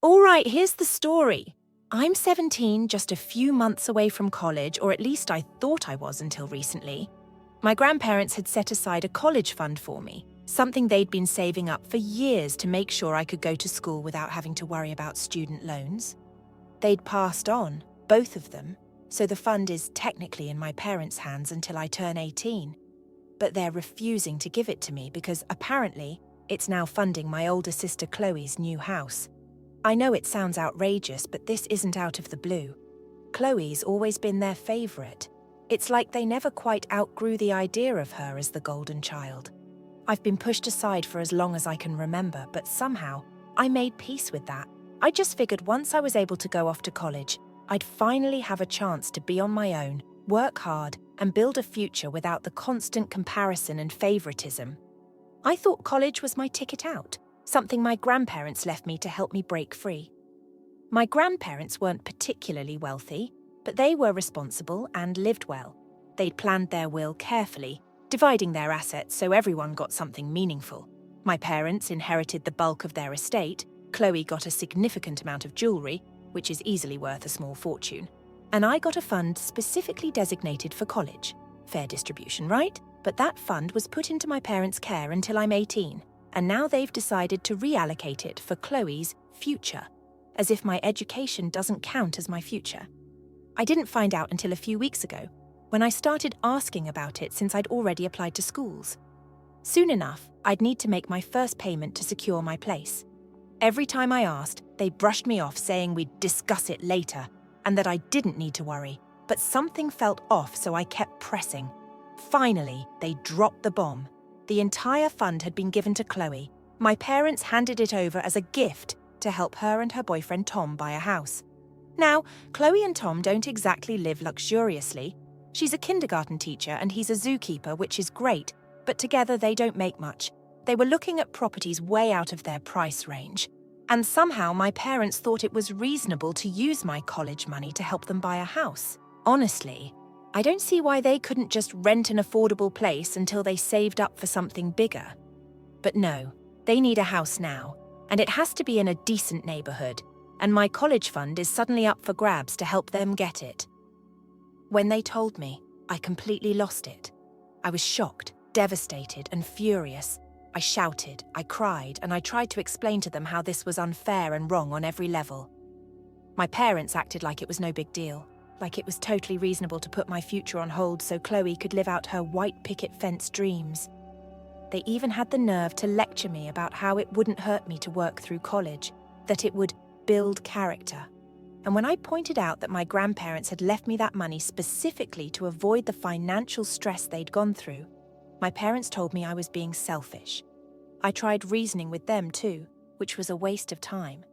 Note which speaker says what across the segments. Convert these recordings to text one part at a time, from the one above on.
Speaker 1: All right, here's the story. I'm 17, just a few months away from college, or at least I thought I was until recently. My grandparents had set aside a college fund for me, something they'd been saving up for years to make sure I could go to school without having to worry about student loans. They'd passed on, both of them, so the fund is technically in my parents' hands until I turn 18. But they're refusing to give it to me because apparently it's now funding my older sister Chloe's new house. I know it sounds outrageous, but this isn't out of the blue. Chloe's always been their favourite. It's like they never quite outgrew the idea of her as the golden child. I've been pushed aside for as long as I can remember, but somehow I made peace with that. I just figured once I was able to go off to college, I'd finally have a chance to be on my own, work hard, and build a future without the constant comparison and favouritism. I thought college was my ticket out, something my grandparents left me to help me break free. My grandparents weren't particularly wealthy, but they were responsible and lived well. They'd planned their will carefully, dividing their assets so everyone got something meaningful. My parents inherited the bulk of their estate. Chloe got a significant amount of jewellery, which is easily worth a small fortune. And I got a fund specifically designated for college. Fair distribution, right? But that fund was put into my parents' care until I'm 18, and now they've decided to reallocate it for Chloe's future, as if my education doesn't count as my future. I didn't find out until a few weeks ago, when I started asking about it since I'd already applied to schools. Soon enough, I'd need to make my first payment to secure my place. Every time I asked, they brushed me off saying we'd discuss it later, and that I didn't need to worry, but something felt off, so I kept pressing. Finally, they dropped the bomb. The entire fund had been given to Chloe. My parents handed it over as a gift to help her and her boyfriend Tom buy a house. Now, Chloe and Tom don't exactly live luxuriously. She's a kindergarten teacher and he's a zookeeper, which is great, but together they don't make much. They were looking at properties way out of their price range. And somehow my parents thought it was reasonable to use my college money to help them buy a house. Honestly, I don't see why they couldn't just rent an affordable place until they saved up for something bigger. But no, they need a house now, and it has to be in a decent neighbourhood, and my college fund is suddenly up for grabs to help them get it. When they told me, I completely lost it. I was shocked, devastated, and furious. I shouted, I cried, and I tried to explain to them how this was unfair and wrong on every level. My parents acted like it was no big deal, like it was totally reasonable to put my future on hold so Chloe could live out her white picket fence dreams. They even had the nerve to lecture me about how it wouldn't hurt me to work through college, that it would build character. And when I pointed out that my grandparents had left me that money specifically to avoid the financial stress they'd gone through, my parents told me I was being selfish. I tried reasoning with them too, which was a waste of time.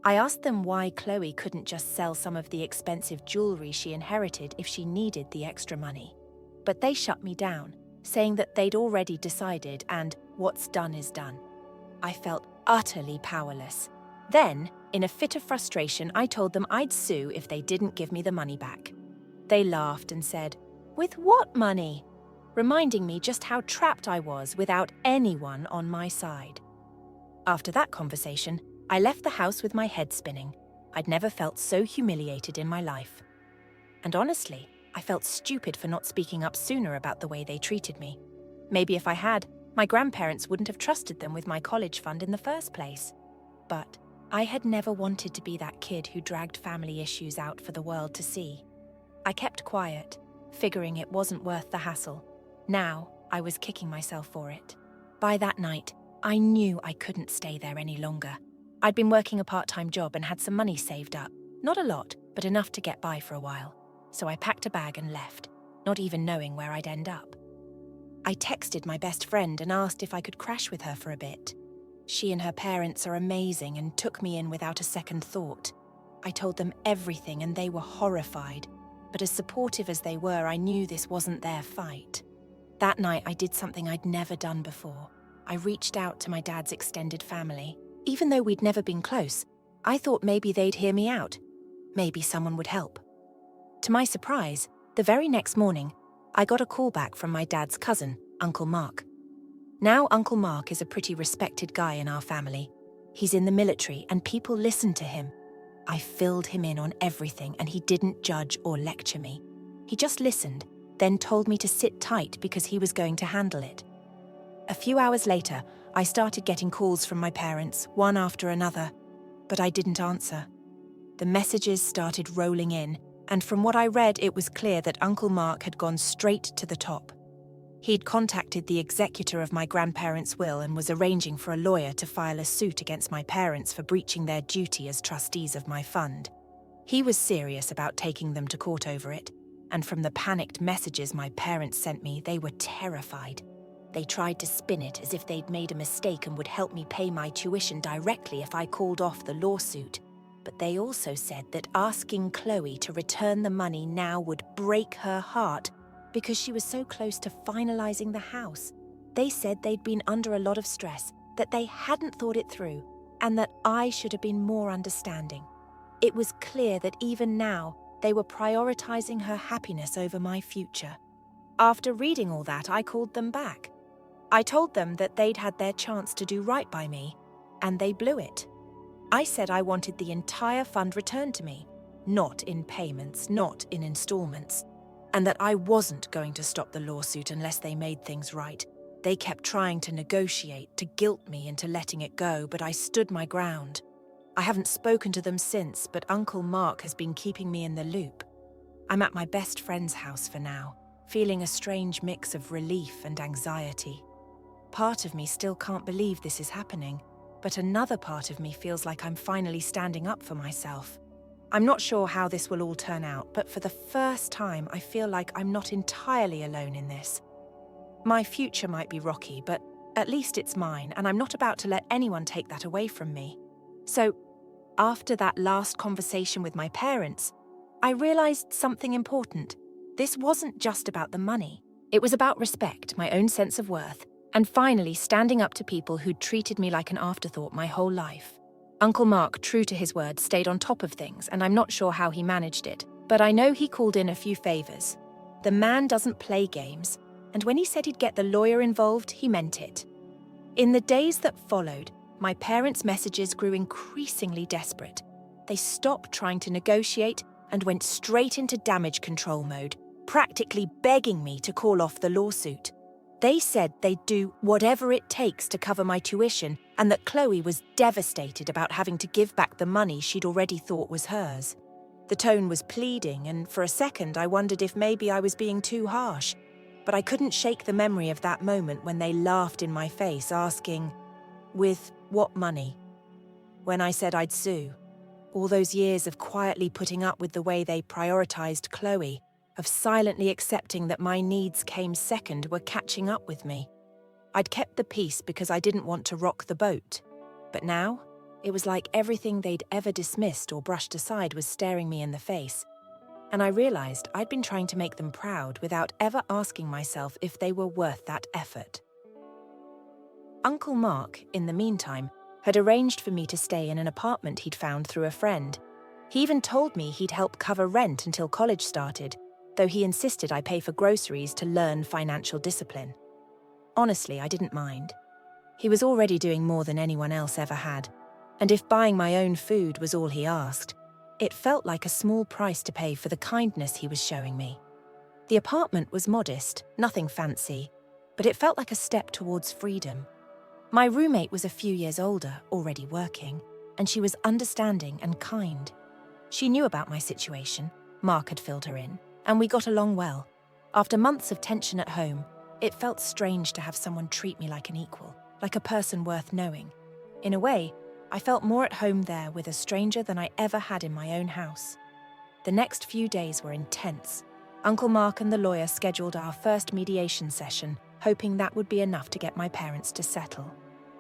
Speaker 1: I asked them why Chloe couldn't just sell some of the expensive jewellery she inherited if she needed the extra money. But they shut me down, saying that they'd already decided and what's done is done. I felt utterly powerless. Then, in a fit of frustration, I told them I'd sue if they didn't give me the money back. They laughed and said, "With what money?" reminding me just how trapped I was without anyone on my side. After that conversation, I left the house with my head spinning. I'd never felt so humiliated in my life. And honestly, I felt stupid for not speaking up sooner about the way they treated me. Maybe if I had, my grandparents wouldn't have trusted them with my college fund in the first place. But I had never wanted to be that kid who dragged family issues out for the world to see. I kept quiet, figuring it wasn't worth the hassle. Now, I was kicking myself for it. By that night, I knew I couldn't stay there any longer. I'd been working a part-time job and had some money saved up. Not a lot, but enough to get by for a while. So I packed a bag and left, not even knowing where I'd end up. I texted my best friend and asked if I could crash with her for a bit. She and her parents are amazing and took me in without a second thought. I told them everything and they were horrified. But as supportive as they were, I knew this wasn't their fight. That night, I did something I'd never done before. I reached out to my dad's extended family. Even though we'd never been close, I thought maybe they'd hear me out. Maybe someone would help. To my surprise, the very next morning, I got a call back from my dad's cousin, Uncle Mark. Now Uncle Mark is a pretty respected guy in our family. He's in the military and people listen to him. I filled him in on everything and he didn't judge or lecture me. He just listened, then told me to sit tight because he was going to handle it. A few hours later, I started getting calls from my parents, one after another, but I didn't answer. The messages started rolling in, and from what I read, it was clear that Uncle Mark had gone straight to the top. He'd contacted the executor of my grandparents' will and was arranging for a lawyer to file a suit against my parents for breaching their duty as trustees of my fund. He was serious about taking them to court over it, and from the panicked messages my parents sent me, they were terrified. They tried to spin it as if they'd made a mistake and would help me pay my tuition directly if I called off the lawsuit. But they also said that asking Chloe to return the money now would break her heart because she was so close to finalizing the house. They said they'd been under a lot of stress, that they hadn't thought it through, and that I should have been more understanding. It was clear that even now, they were prioritizing her happiness over my future. After reading all that, I called them back. I told them that they'd had their chance to do right by me, and they blew it. I said I wanted the entire fund returned to me, not in payments, not in installments, and that I wasn't going to stop the lawsuit unless they made things right. They kept trying to negotiate, to guilt me into letting it go, but I stood my ground. I haven't spoken to them since, but Uncle Mark has been keeping me in the loop. I'm at my best friend's house for now, feeling a strange mix of relief and anxiety. Part of me still can't believe this is happening, but another part of me feels like I'm finally standing up for myself. I'm not sure how this will all turn out, but for the first time I feel like I'm not entirely alone in this. My future might be rocky, but at least it's mine, and I'm not about to let anyone take that away from me. So, after that last conversation with my parents, I realized something important. This wasn't just about the money. It was about respect, my own sense of worth, and finally standing up to people who'd treated me like an afterthought my whole life. Uncle Mark, true to his word, stayed on top of things, and I'm not sure how he managed it, but I know he called in a few favors. The man doesn't play games, and when he said he'd get the lawyer involved, he meant it. In the days that followed, my parents' messages grew increasingly desperate. They stopped trying to negotiate and went straight into damage control mode, practically begging me to call off the lawsuit. They said they'd do whatever it takes to cover my tuition and that Chloe was devastated about having to give back the money she'd already thought was hers. The tone was pleading, and for a second I wondered if maybe I was being too harsh. But I couldn't shake the memory of that moment when they laughed in my face, asking, "With what money?" When I said I'd sue. All those years of quietly putting up with the way they prioritized Chloe, of silently accepting that my needs came second, were catching up with me. I'd kept the peace because I didn't want to rock the boat. But now, it was like everything they'd ever dismissed or brushed aside was staring me in the face. And I realized I'd been trying to make them proud without ever asking myself if they were worth that effort. Uncle Mark, in the meantime, had arranged for me to stay in an apartment he'd found through a friend. He even told me he'd help cover rent until college started, though he insisted I pay for groceries to learn financial discipline. Honestly, I didn't mind. He was already doing more than anyone else ever had, and if buying my own food was all he asked, it felt like a small price to pay for the kindness he was showing me. The apartment was modest, nothing fancy, but it felt like a step towards freedom. My roommate was a few years older, already working, and she was understanding and kind. She knew about my situation, Mark had filled her in, and we got along well. After months of tension at home, it felt strange to have someone treat me like an equal, like a person worth knowing. In a way, I felt more at home there with a stranger than I ever had in my own house. The next few days were intense. Uncle Mark and the lawyer scheduled our first mediation session, hoping that would be enough to get my parents to settle.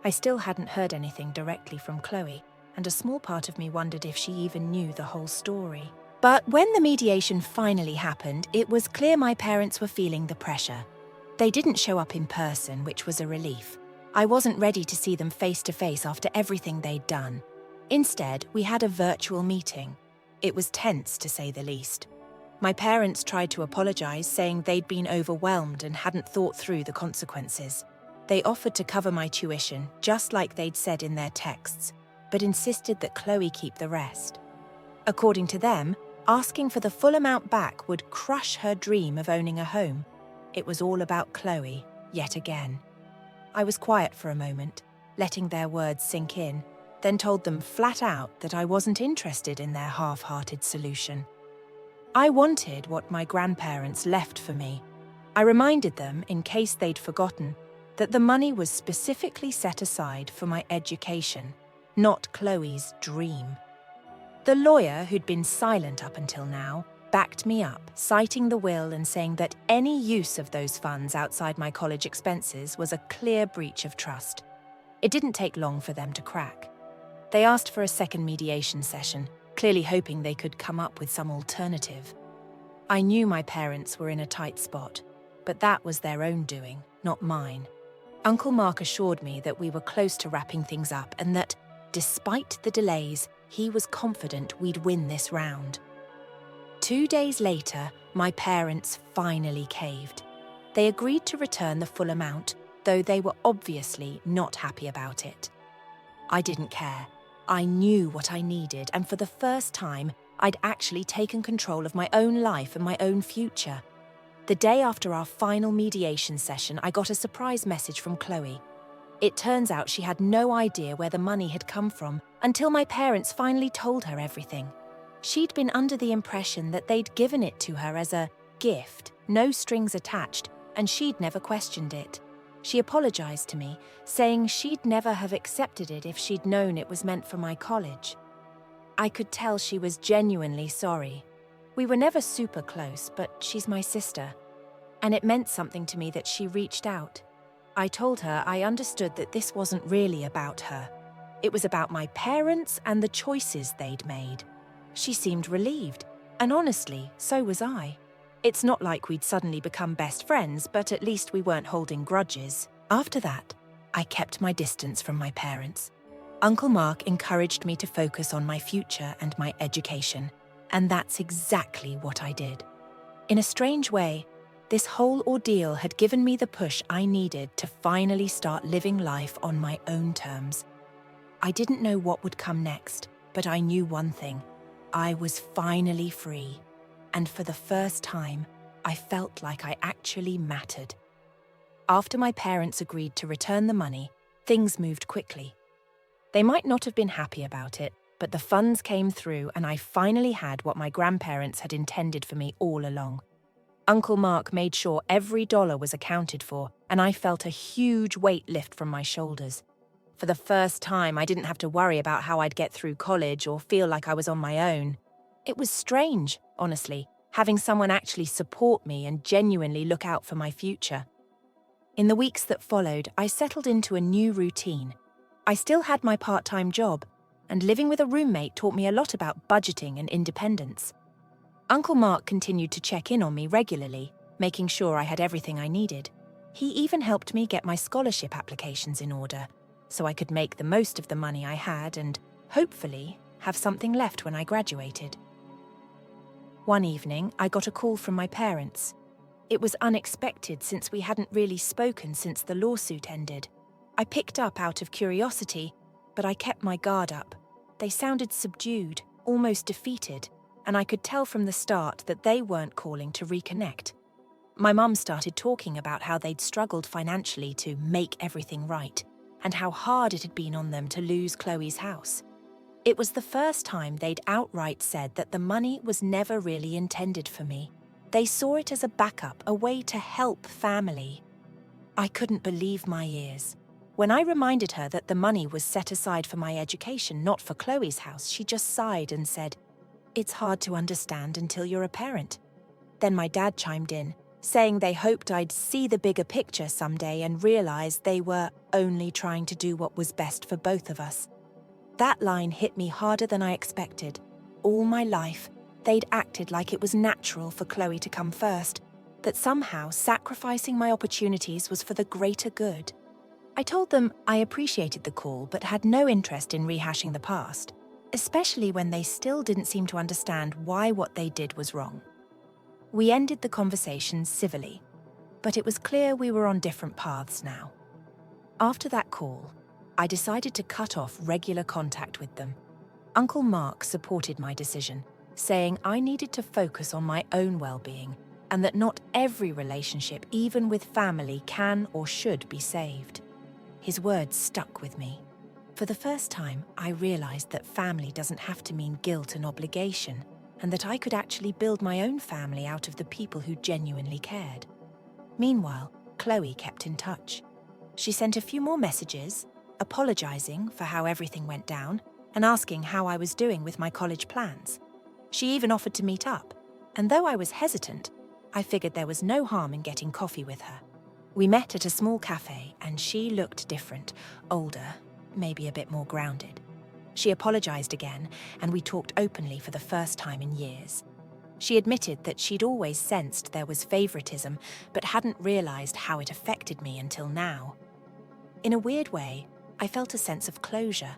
Speaker 1: I still hadn't heard anything directly from Chloe, and a small part of me wondered if she even knew the whole story. But when the mediation finally happened, it was clear my parents were feeling the pressure. They didn't show up in person, which was a relief. I wasn't ready to see them face to face after everything they'd done. Instead, we had a virtual meeting. It was tense, to say the least. My parents tried to apologize, saying they'd been overwhelmed and hadn't thought through the consequences. They offered to cover my tuition, just like they'd said in their texts. but insisted that Chloe keep the rest. According to them, asking for the full amount back would crush her dream of owning a home. It was all about Chloe, yet again. I was quiet for a moment, letting their words sink in, then told them flat out that I wasn't interested in their half-hearted solution. I wanted what my grandparents left for me. I reminded them, in case they'd forgotten, that the money was specifically set aside for my education, not Chloe's dream. The lawyer, who'd been silent up until now, backed me up, citing the will and saying that any use of those funds outside my college expenses was a clear breach of trust. It didn't take long for them to crack. They asked for a second mediation session, clearly hoping they could come up with some alternative. I knew my parents were in a tight spot, but that was their own doing, not mine. Uncle Mark assured me that we were close to wrapping things up and that, despite the delays, he was confident we'd win this round. 2 days later, my parents finally caved. They agreed to return the full amount, though they were obviously not happy about it. I didn't care. I knew what I needed, and for the first time, I'd actually taken control of my own life and my own future. The day after our final mediation session, I got a surprise message from Chloe. It turns out she had no idea where the money had come from until my parents finally told her everything. She'd been under the impression that they'd given it to her as a gift, no strings attached, and she'd never questioned it. She apologized to me, saying she'd never have accepted it if she'd known it was meant for my college. I could tell she was genuinely sorry. We were never super close, but she's my sister, and it meant something to me that she reached out. I told her I understood that this wasn't really about her. It was about my parents and the choices they'd made. She seemed relieved, and honestly, so was I. It's not like we'd suddenly become best friends, but at least we weren't holding grudges. After that, I kept my distance from my parents. Uncle Mark encouraged me to focus on my future and my education, and that's exactly what I did. In a strange way, this whole ordeal had given me the push I needed to finally start living life on my own terms. I didn't know what would come next, but I knew one thing. I was finally free, and for the first time, I felt like I actually mattered. After my parents agreed to return the money, things moved quickly. They might not have been happy about it, but the funds came through and I finally had what my grandparents had intended for me all along. Uncle Mark made sure every dollar was accounted for, and I felt a huge weight lift from my shoulders. For the first time, I didn't have to worry about how I'd get through college or feel like I was on my own. It was strange, honestly, having someone actually support me and genuinely look out for my future. In the weeks that followed, I settled into a new routine. I still had my part-time job, and living with a roommate taught me a lot about budgeting and independence. Uncle Mark continued to check in on me regularly, making sure I had everything I needed. He even helped me get my scholarship applications in order, so I could make the most of the money I had and, hopefully, have something left when I graduated. One evening, I got a call from my parents. It was unexpected since we hadn't really spoken since the lawsuit ended. I picked up out of curiosity, but I kept my guard up. They sounded subdued, almost defeated, and I could tell from the start that they weren't calling to reconnect. My mum started talking about how they'd struggled financially to make everything right, and how hard it had been on them to lose Chloe's house. It was the first time they'd outright said that the money was never really intended for me. They saw it as a backup, a way to help family. I couldn't believe my ears. When I reminded her that the money was set aside for my education, not for Chloe's house, she just sighed and said, "It's hard to understand until you're a parent." Then my dad chimed in, saying they hoped I'd see the bigger picture someday and realize they were only trying to do what was best for both of us. That line hit me harder than I expected. All my life, they'd acted like it was natural for Chloe to come first, that somehow sacrificing my opportunities was for the greater good. I told them I appreciated the call but had no interest in rehashing the past, especially when they still didn't seem to understand why what they did was wrong. We ended the conversation civilly, but it was clear we were on different paths now. After that call, I decided to cut off regular contact with them. Uncle Mark supported my decision, saying I needed to focus on my own well-being and that not every relationship, even with family, can or should be saved. His words stuck with me. For the first time, I realized that family doesn't have to mean guilt and obligation, and that I could actually build my own family out of the people who genuinely cared. Meanwhile, Chloe kept in touch. She sent a few more messages, apologizing for how everything went down and asking how I was doing with my college plans. She even offered to meet up, and though I was hesitant, I figured there was no harm in getting coffee with her. We met at a small cafe, and she looked different, older, maybe a bit more grounded. She apologized again, and we talked openly for the first time in years. She admitted that she'd always sensed there was favoritism, but hadn't realized how it affected me until now. In a weird way, I felt a sense of closure.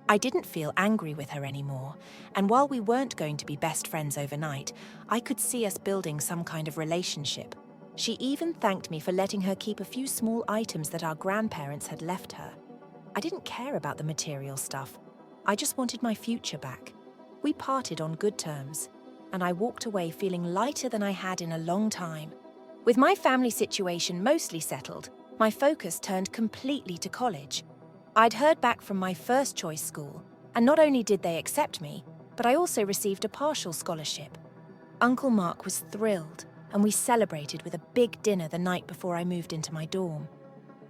Speaker 1: I didn't feel angry with her anymore, and while we weren't going to be best friends overnight, I could see us building some kind of relationship. She even thanked me for letting her keep a few small items that our grandparents had left her. I didn't care about the material stuff. I just wanted my future back. We parted on good terms, and I walked away feeling lighter than I had in a long time. With my family situation mostly settled, my focus turned completely to college. I'd heard back from my first choice school, and not only did they accept me, but I also received a partial scholarship. Uncle Mark was thrilled, and we celebrated with a big dinner the night before I moved into my dorm.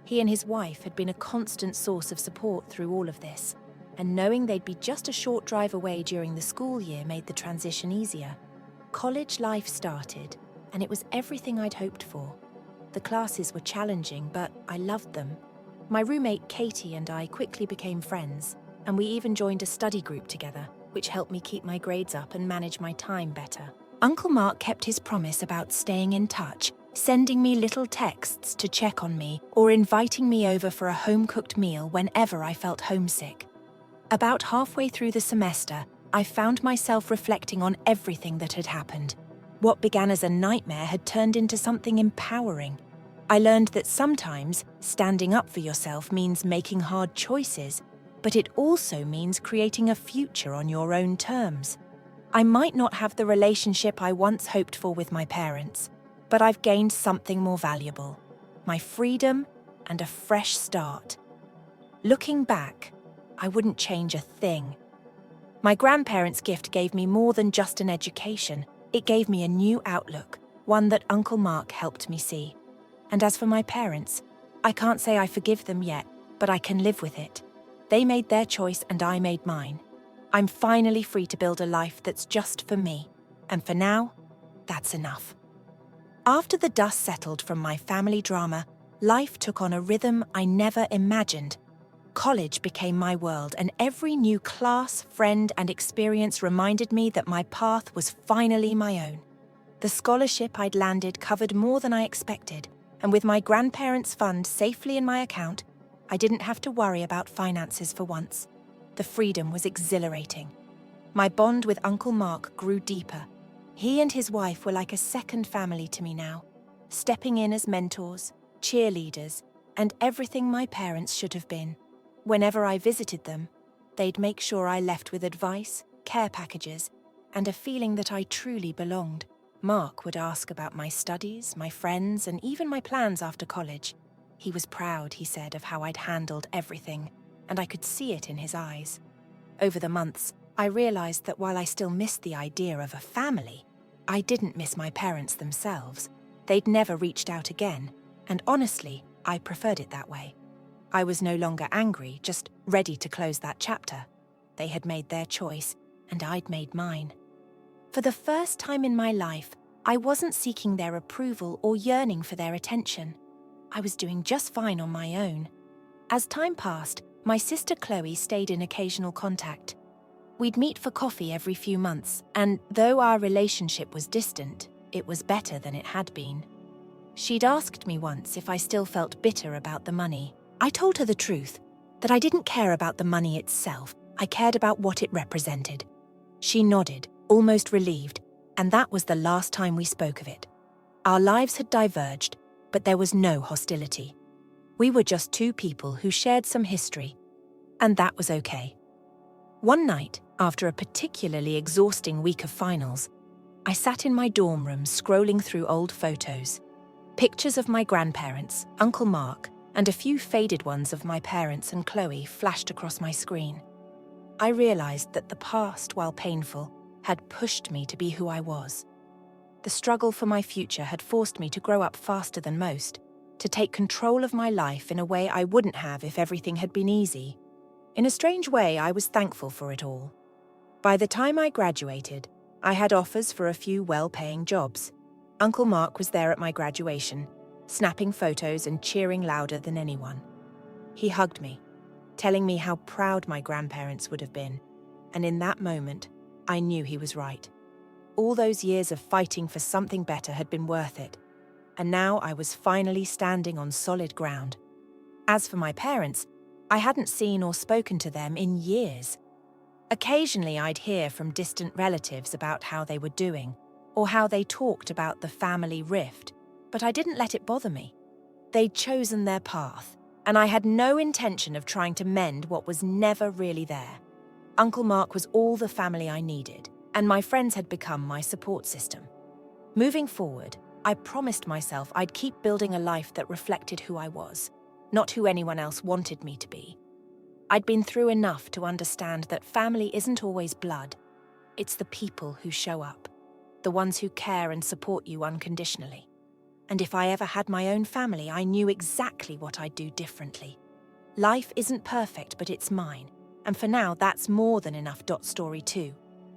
Speaker 1: He and his wife had been a constant source of support through all of this, and knowing they'd be just a short drive away during the school year made the transition easier. College life started, and it was everything I'd hoped for. The classes were challenging, but I loved them. My roommate Katie and I quickly became friends, and we even joined a study group together, which helped me keep my grades up and manage my time better. Uncle Mark kept his promise about staying in touch, sending me little texts to check on me or inviting me over for a home-cooked meal whenever I felt homesick. About halfway through the semester, I found myself reflecting on everything that had happened. What began as a nightmare had turned into something empowering. I learned that sometimes standing up for yourself means making hard choices, but it also means creating a future on your own terms. I might not have the relationship I once hoped for with my parents, but I've gained something more valuable: my freedom and a fresh start. Looking back, I wouldn't change a thing. My grandparents' gift gave me more than just an education. It gave me a new outlook, one that Uncle Mark helped me see. And as for my parents, I can't say I forgive them yet, but I can live with it. They made their choice and I made mine. I'm finally free to build a life that's just for me. And for now, that's enough. After the dust settled from my family drama, life took on a rhythm I never imagined. College became my world, and every new class, friend, and experience reminded me that my path was finally my own. The scholarship I'd landed covered more than I expected, and with my grandparents' fund safely in my account, I didn't have to worry about finances for once. The freedom was exhilarating. My bond with Uncle Mark grew deeper. He and his wife were like a second family to me now, stepping in as mentors, cheerleaders, and everything my parents should have been. Whenever I visited them, they'd make sure I left with advice, care packages, and a feeling that I truly belonged. Mark would ask about my studies, my friends, and even my plans after college. He was proud, he said, of how I'd handled everything, and I could see it in his eyes. Over the months, I realized that while I still missed the idea of a family, I didn't miss my parents themselves. They'd never reached out again, and honestly, I preferred it that way. I was no longer angry, just ready to close that chapter. They had made their choice, and I'd made mine. For the first time in my life, I wasn't seeking their approval or yearning for their attention. I was doing just fine on my own. As time passed, my sister Chloe stayed in occasional contact. We'd meet for coffee every few months, and though our relationship was distant, it was better than it had been. She'd asked me once if I still felt bitter about the money. I told her the truth, that I didn't care about the money itself. I cared about what it represented. She nodded, almost relieved, and that was the last time we spoke of it. Our lives had diverged, but there was no hostility. We were just two people who shared some history, and that was okay. One night, after a particularly exhausting week of finals, I sat in my dorm room scrolling through old photos. Pictures of my grandparents, Uncle Mark, and a few faded ones of my parents and Chloe flashed across my screen. I realized that the past, while painful, had pushed me to be who I was. The struggle for my future had forced me to grow up faster than most, to take control of my life in a way I wouldn't have if everything had been easy. In a strange way, I was thankful for it all. By the time I graduated, I had offers for a few well-paying jobs. Uncle Mark was there at my graduation, snapping photos and cheering louder than anyone. He hugged me, telling me how proud my grandparents would have been, and in that moment, I knew he was right. All those years of fighting for something better had been worth it, and now I was finally standing on solid ground. As for my parents, I hadn't seen or spoken to them in years. Occasionally I'd hear from distant relatives about how they were doing, or how they talked about the family rift, but I didn't let it bother me. They'd chosen their path, and I had no intention of trying to mend what was never really there. Uncle Mark was all the family I needed, and my friends had become my support system. Moving forward, I promised myself I'd keep building a life that reflected who I was, not who anyone else wanted me to be. I'd been through enough to understand that family isn't always blood. It's the people who show up, the ones who care and support you unconditionally. And if I ever had my own family, I knew exactly what I'd do differently. Life isn't perfect, but it's mine. And for now, that's more than enough. Story 2.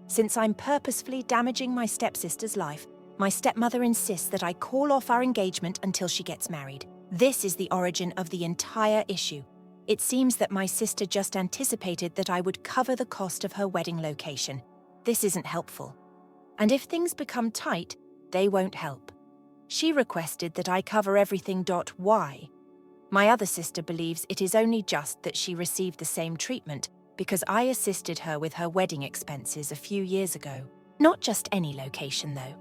Speaker 1: Since I'm purposefully damaging my stepsister's life, my stepmother insists that I call off our engagement until she gets married. This is the origin of the entire issue. It seems that my sister just anticipated that I would cover the cost of her wedding location. This isn't helpful. And if things become tight, they won't help. She requested that I cover everything. Why? My other sister believes it is only just that she received the same treatment because I assisted her with her wedding expenses a few years ago. Not just any location, though.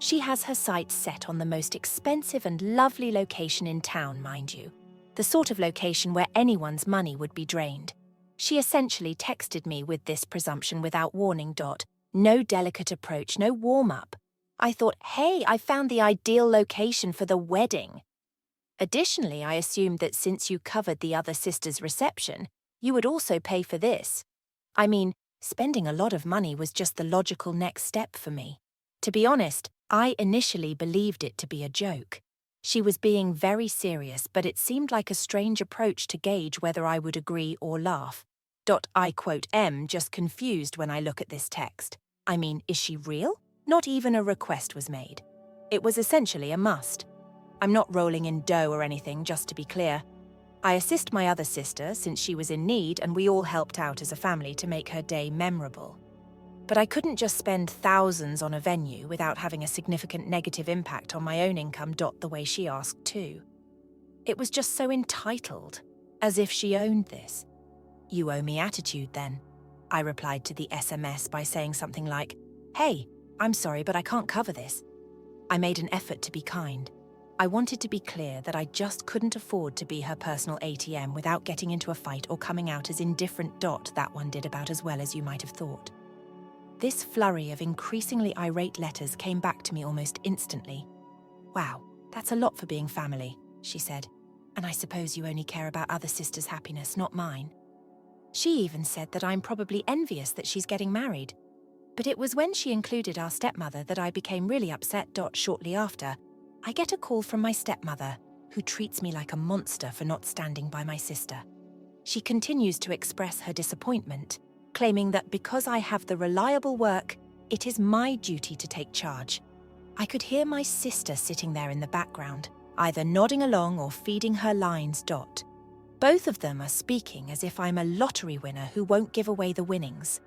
Speaker 1: She has her sights set on the most expensive and lovely location in town, mind you. The sort of location where anyone's money would be drained. She essentially texted me with this presumption without warning. No delicate approach, no warm-up. I thought, hey, I found the ideal location for the wedding. Additionally, I assumed that since you covered the other sister's reception, you would also pay for this. I mean, spending a lot of money was just the logical next step for me. To be honest, I initially believed it to be a joke. She was being very serious, but it seemed like a strange approach to gauge whether I would agree or laugh. I quote just confused when I look at this text. I mean, is she real? Not even a request was made. It was essentially a must. I'm not rolling in dough or anything, just to be clear. I assist my other sister since she was in need, and we all helped out as a family to make her day memorable. But I couldn't just spend thousands on a venue without having a significant negative impact on my own income. The way she asked too. It was just so entitled, as if she owned this. You owe me attitude then. I replied to the SMS by saying something like, hey, I'm sorry, but I can't cover this. I made an effort to be kind. I wanted to be clear that I just couldn't afford to be her personal ATM without getting into a fight or coming out as indifferent. That one did about as well as you might have thought. This flurry of increasingly irate letters came back to me almost instantly. Wow, that's a lot for being family, she said. And I suppose you only care about other sisters' happiness, not mine. She even said that I'm probably envious that she's getting married. But it was when she included our stepmother that I became really upset. Shortly after, I get a call from my stepmother, who treats me like a monster for not standing by my sister. She continues to express her disappointment, claiming that because I have the reliable work, it is my duty to take charge. I could hear my sister sitting there in the background, either nodding along or feeding her lines. Both of them are speaking as if I'm a lottery winner who won't give away the winnings.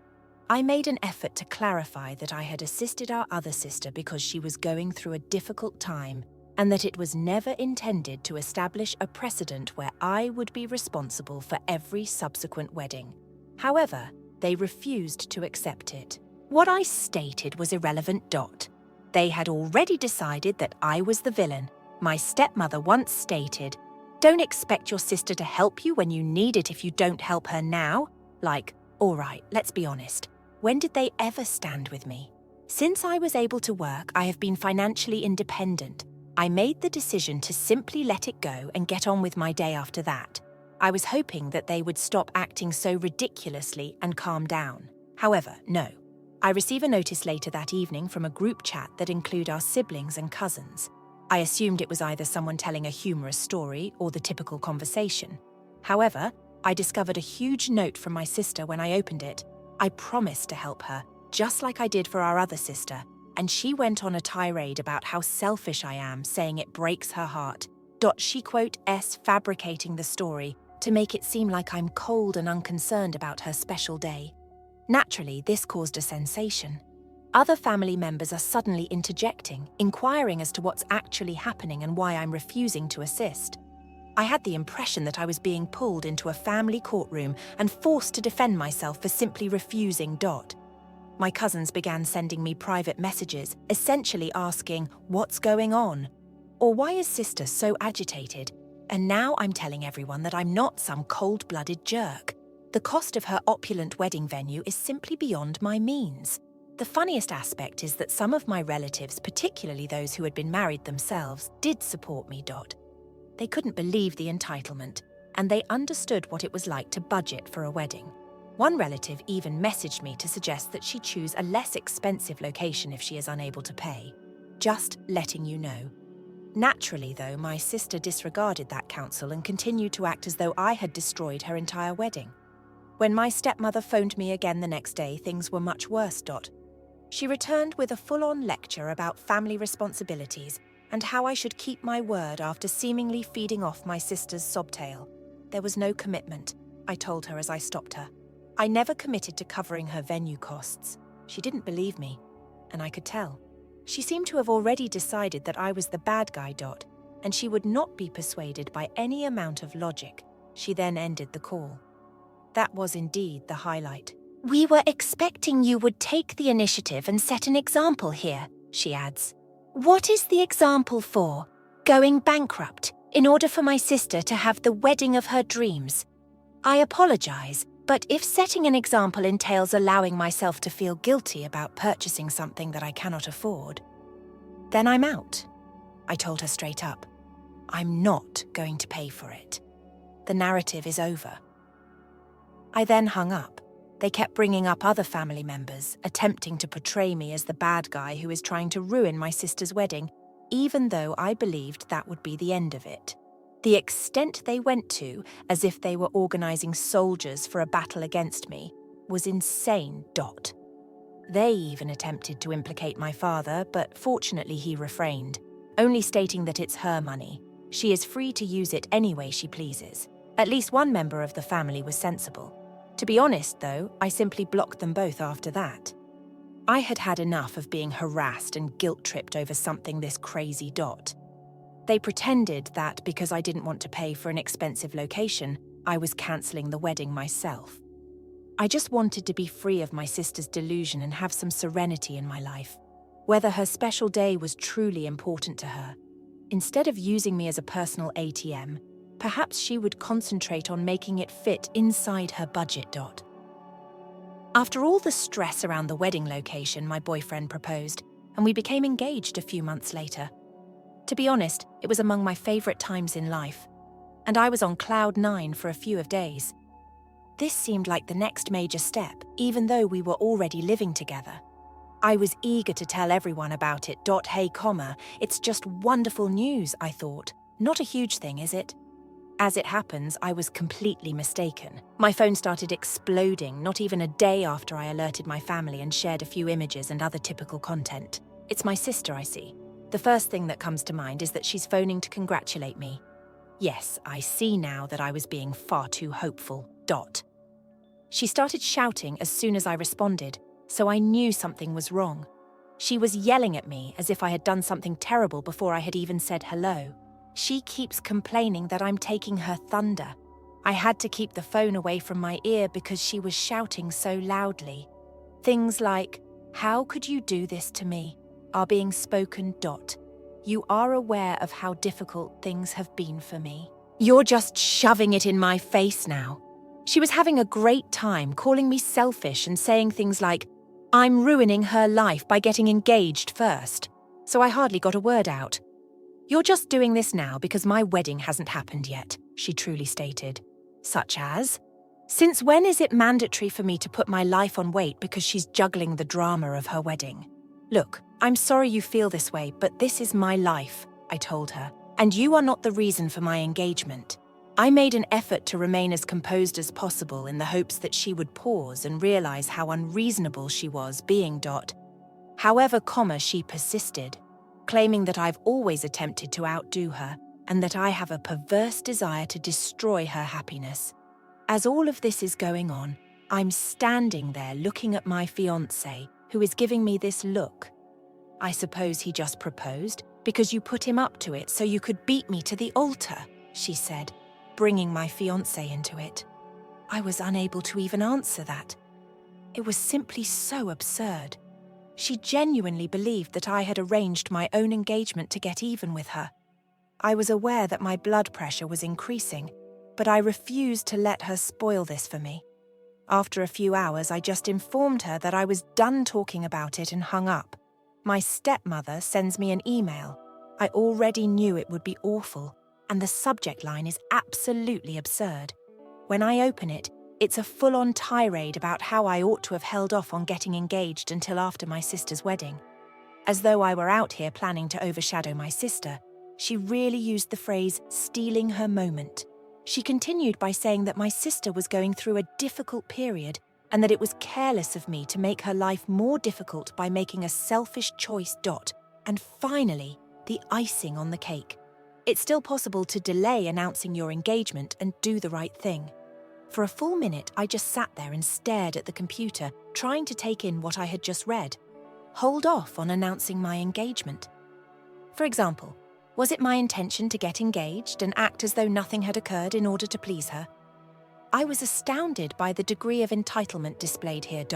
Speaker 1: I made an effort to clarify that I had assisted our other sister because she was going through a difficult time, and that it was never intended to establish a precedent where I would be responsible for every subsequent wedding. However, they refused to accept it. What I stated was irrelevant. They had already decided that I was the villain. My stepmother once stated, Don't expect your sister to help you when you need it if you don't help her now. Like, all right, let's be honest. When did they ever stand with me? Since I was able to work, I have been financially independent. I made the decision to simply let it go and get on with my day after that. I was hoping that they would stop acting so ridiculously and calm down. However, no. I receive a notice later that evening from a group chat that include our siblings and cousins. I assumed it was either someone telling a humorous story or the typical conversation. However, I discovered a huge note from my sister when I opened it. I promised to help her, just like I did for our other sister, and she went on a tirade about how selfish I am, saying it breaks her heart. She fabricating the story to make it seem like I'm cold and unconcerned about her special day. Naturally, this caused a sensation. Other family members are suddenly interjecting, inquiring as to what's actually happening and why I'm refusing to assist. I had the impression that I was being pulled into a family courtroom and forced to defend myself for simply refusing. My cousins began sending me private messages, essentially asking, "What's going on?" Or "Why is sister so agitated?" And now I'm telling everyone that I'm not some cold-blooded jerk. The cost of her opulent wedding venue is simply beyond my means. The funniest aspect is that some of my relatives, particularly those who had been married themselves, did support me. They couldn't believe the entitlement, and they understood what it was like to budget for a wedding. One relative even messaged me to suggest that she choose a less expensive location if she is unable to pay. Just letting you know. Naturally, though, my sister disregarded that counsel and continued to act as though I had destroyed her entire wedding. When my stepmother phoned me again the next day, things were much worse. She returned with a full-on lecture about family responsibilities and how I should keep my word after seemingly feeding off my sister's sobtail. There was no commitment, I told her as I stopped her. I never committed to covering her venue costs. She didn't believe me, and I could tell. She seemed to have already decided that I was the bad guy. And she would not be persuaded by any amount of logic. She then ended the call. That was indeed the highlight. "We were expecting you would take the initiative and set an example here," she adds. "What is the example for? Going bankrupt in order for my sister to have the wedding of her dreams? I apologize, but if setting an example entails allowing myself to feel guilty about purchasing something that I cannot afford, then I'm out." I told her straight up. I'm not going to pay for it. The narrative is over. I then hung up. They kept bringing up other family members, attempting to portray me as the bad guy who is trying to ruin my sister's wedding, even though I believed that would be the end of it. The extent they went to, as if they were organizing soldiers for a battle against me, was insane. They even attempted to implicate my father, but fortunately he refrained, only stating that it's her money. She is free to use it any way she pleases. At least one member of the family was sensible. To be honest, though, I simply blocked them both after that. I had had enough of being harassed and guilt-tripped over something this crazy. They pretended that because I didn't want to pay for an expensive location, I was cancelling the wedding myself. I just wanted to be free of my sister's delusion and have some serenity in my life, whether her special day was truly important to her. Instead of using me as a personal ATM, perhaps she would concentrate on making it fit inside her budget. After all the stress around the wedding location, my boyfriend proposed, and we became engaged a few months later. To be honest, it was among my favourite times in life, and I was on cloud 9 for a few days. This seemed like the next major step, even though we were already living together. I was eager to tell everyone about it. Hey, it's just wonderful news, I thought. Not a huge thing, is it? As it happens, I was completely mistaken. My phone started exploding not even a day after I alerted my family and shared a few images and other typical content. It's my sister, I see. The first thing that comes to mind is that she's phoning to congratulate me. Yes, I see now that I was being far too hopeful. She started shouting as soon as I responded, so I knew something was wrong. She was yelling at me as if I had done something terrible before I had even said hello. She keeps complaining that I'm taking her thunder. I had to keep the phone away from my ear because she was shouting so loudly. Things like, "How could you do this to me?" are being spoken. "You are aware of how difficult things have been for me. You're just shoving it in my face now. She was having a great time calling me selfish and saying things like, I'm ruining her life by getting engaged first, so I hardly got a word out. You're just doing this now because my wedding hasn't happened yet, she truly stated. Such as, since when is it mandatory for me to put my life on wait because she's juggling the drama of her wedding? Look, I'm sorry you feel this way, but this is my life, I told her, and you are not the reason for my engagement. I made an effort to remain as composed as possible in the hopes that she would pause and realize how unreasonable she was being ... However, she persisted, claiming that I've always attempted to outdo her and that I have a perverse desire to destroy her happiness. As all of this is going on, I'm standing there looking at my fiancé, who is giving me this look. I suppose he just proposed because you put him up to it so you could beat me to the altar, she said, bringing my fiancé into it. I was unable to even answer that. It was simply so absurd. She genuinely believed that I had arranged my own engagement to get even with her. I was aware that my blood pressure was increasing, but I refused to let her spoil this for me. After a few hours, I just informed her that I was done talking about it and hung up. My stepmother sends me an email. I already knew it would be awful, and the subject line is absolutely absurd. When I open it, it's a full-on tirade about how I ought to have held off on getting engaged until after my sister's wedding. As though I were out here planning to overshadow my sister, she really used the phrase stealing her moment. She continued by saying that my sister was going through a difficult period and that it was careless of me to make her life more difficult by making a selfish choice. And finally, the icing on the cake. It's still possible to delay announcing your engagement and do the right thing. For a full minute, I just sat there and stared at the computer, trying to take in what I had just read. Hold off on announcing my engagement. For example, was it my intention to get engaged and act as though nothing had occurred in order to please her? I was astounded by the degree of entitlement displayed here.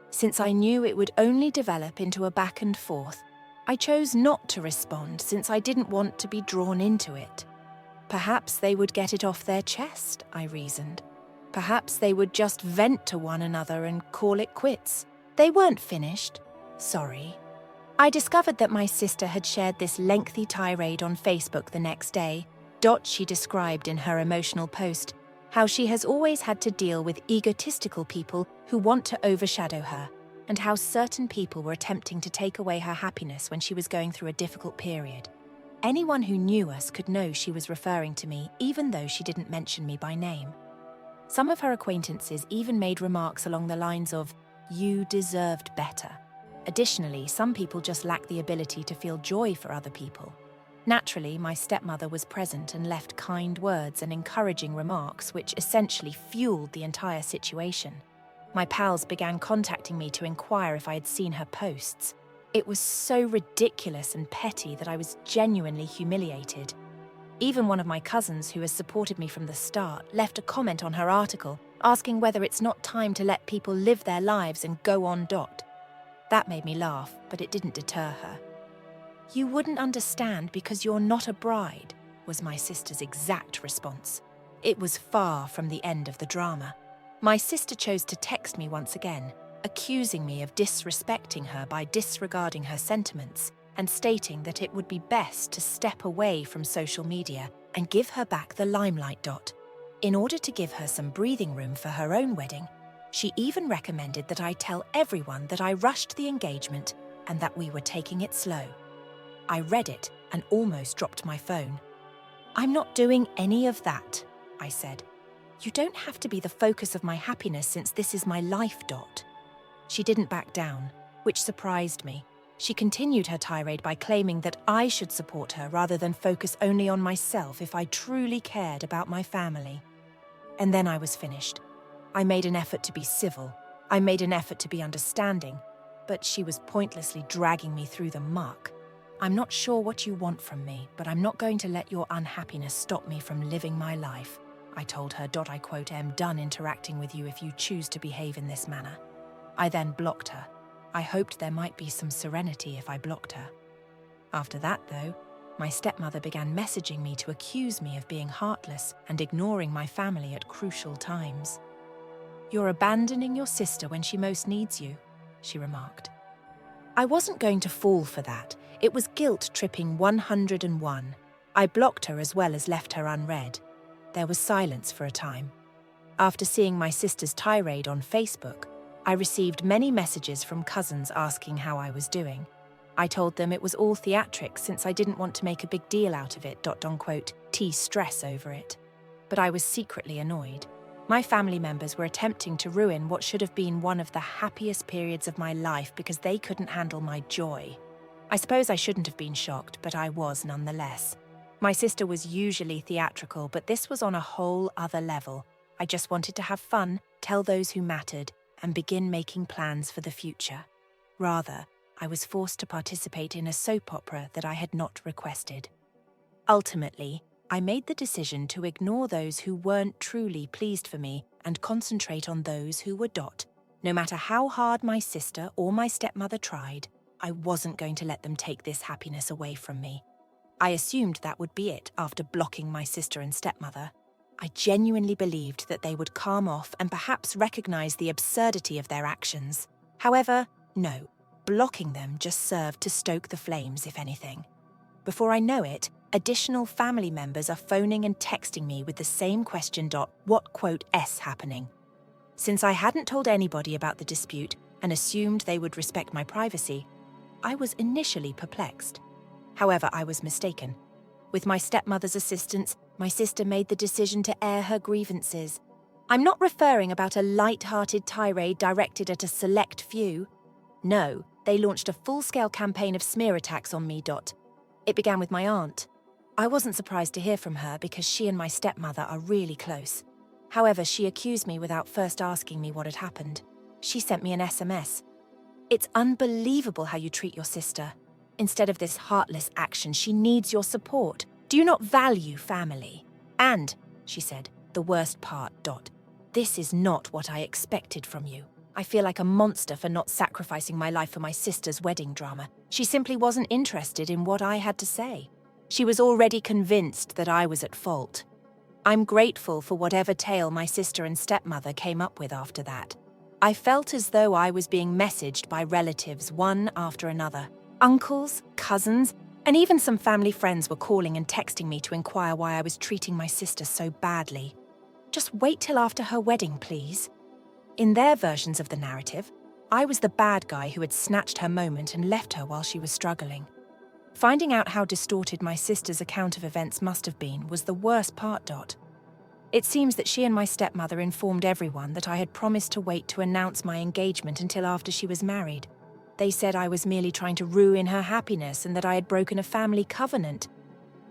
Speaker 1: Since I knew it would only develop into a back and forth, I chose not to respond since I didn't want to be drawn into it. Perhaps they would get it off their chest, I reasoned. Perhaps they would just vent to one another and call it quits. They weren't finished. Sorry. I discovered that my sister had shared this lengthy tirade on Facebook the next day. She described in her emotional post how she has always had to deal with egotistical people who want to overshadow her, and how certain people were attempting to take away her happiness when she was going through a difficult period. Anyone who knew us could know she was referring to me, even though she didn't mention me by name. Some of her acquaintances even made remarks along the lines of, "You deserved better." Additionally, some people just lack the ability to feel joy for other people. Naturally, my stepmother was present and left kind words and encouraging remarks, which essentially fueled the entire situation. My pals began contacting me to inquire if I had seen her posts. It was so ridiculous and petty that I was genuinely humiliated. Even one of my cousins, who has supported me from the start, left a comment on her article, asking whether it's not time to let people live their lives and go on. That made me laugh, but it didn't deter her. "You wouldn't understand because you're not a bride," was my sister's exact response. It was far from the end of the drama. My sister chose to text me once again, accusing me of disrespecting her by disregarding her sentiments and stating that it would be best to step away from social media and give her back the limelight. In order to give her some breathing room for her own wedding, she even recommended that I tell everyone that I rushed the engagement and that we were taking it slow. I read it and almost dropped my phone. "I'm not doing any of that," I said. "You don't have to be the focus of my happiness since this is my life." She didn't back down, which surprised me. She continued her tirade by claiming that I should support her rather than focus only on myself if I truly cared about my family. And then I was finished. I made an effort to be civil. I made an effort to be understanding, but she was pointlessly dragging me through the muck. "I'm not sure what you want from me, but I'm not going to let your unhappiness stop me from living my life," I told her. I quote, "am done interacting with you if you choose to behave in this manner." I then blocked her. I hoped there might be some serenity if I blocked her. After that, though, my stepmother began messaging me to accuse me of being heartless and ignoring my family at crucial times. "You're abandoning your sister when she most needs you," she remarked. I wasn't going to fall for that. It was guilt tripping 101. I blocked her as well as left her unread. There was silence for a time. After seeing my sister's tirade on Facebook, I received many messages from cousins asking how I was doing. I told them it was all theatrics since I didn't want to make a big deal out of it, stress over it. But I was secretly annoyed. My family members were attempting to ruin what should have been one of the happiest periods of my life because they couldn't handle my joy. I suppose I shouldn't have been shocked, but I was nonetheless. My sister was usually theatrical, but this was on a whole other level. I just wanted to have fun, tell those who mattered, and begin making plans for the future. Rather, I was forced to participate in a soap opera that I had not requested. Ultimately, I made the decision to ignore those who weren't truly pleased for me and concentrate on those who were . No matter how hard my sister or my stepmother tried, I wasn't going to let them take this happiness away from me. I assumed that would be it after blocking my sister and stepmother. I genuinely believed that they would calm off and perhaps recognize the absurdity of their actions. However, no, blocking them just served to stoke the flames, if anything. Before I know it, additional family members are phoning and texting me with the same question. What happening? Since I hadn't told anybody about the dispute and assumed they would respect my privacy, I was initially perplexed. However, I was mistaken. With my stepmother's assistance, my sister made the decision to air her grievances. I'm not referring about a light-hearted tirade directed at a select few. No, they launched a full-scale campaign of smear attacks on me. It began with my aunt. I wasn't surprised to hear from her because she and my stepmother are really close. However, she accused me without first asking me what had happened. She sent me an SMS. "It's unbelievable how you treat your sister. Instead of this heartless action, she needs your support. Do you not value family? And," she said, "the worst part, this is not what I expected from you. I feel like a monster for not sacrificing my life for my sister's wedding drama. She simply wasn't interested in what I had to say. She was already convinced that I was at fault. I'm grateful for whatever tale my sister and stepmother came up with after that. I felt as though I was being messaged by relatives one after another. Uncles, cousins, and even some family friends were calling and texting me to inquire why I was treating my sister so badly. Just wait till after her wedding, please." In their versions of the narrative, I was the bad guy who had snatched her moment and left her while she was struggling. Finding out how distorted my sister's account of events must have been was the worst part. It seems that she and my stepmother informed everyone that I had promised to wait to announce my engagement until after she was married. They said I was merely trying to ruin her happiness and that I had broken a family covenant.